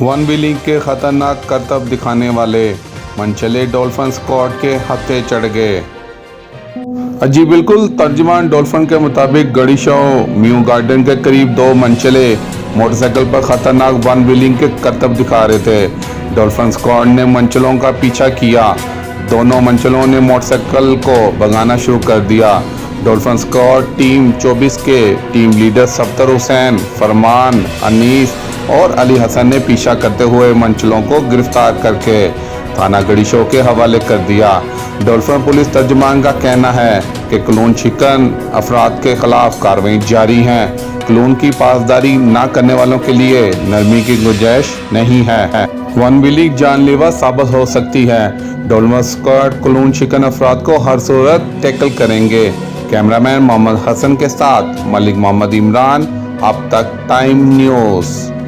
One wheeling के खतरनाक करतब दिखाने वाले मनचले डॉल्फिन स्क्वाड के हत्थे चढ़ गए। जी बिल्कुल, तर्जुमान डॉल्फिन के मुताबिक गड़ीशॉ म्यू गार्डन के करीब दो मनचले मोटरसाइकिल पर खतरनाक वन व्हीलिंग के करतब दिखा रहे थे। डॉल्फिन स्क्वाड ने मनचलों का पीछा किया। दोनों मनचलों ने मोटरसाइकिल को भगाना शुरू कर दिया। डॉल्फिन स्क्वाड टीम 24 के टीम लीडर सफ्तर हुसैन, फरमान, अनीस और अली हसन ने पीछा करते हुए मनचलों को गिरफ्तार करके थाना गड़ीशॉ के हवाले कर दिया। डॉल्फिन पुलिस तर्जुमान का कहना है कि क्लून शिकन अफराद के खिलाफ कार्रवाई जारी है। क्लून की पासदारी न करने वालों के लिए नरमी की गुंजाइश नहीं है। वन व्हीलिंग जानलेवा साबित हो सकती है। डॉल्फिन स्क्वाड क्लून शिकन अफराद को हर सूरत टैकल करेंगे। कैमरामैन मोहम्मद हसन के साथ मलिक मोहम्मद इमरान, अब तक टाइम न्यूज़।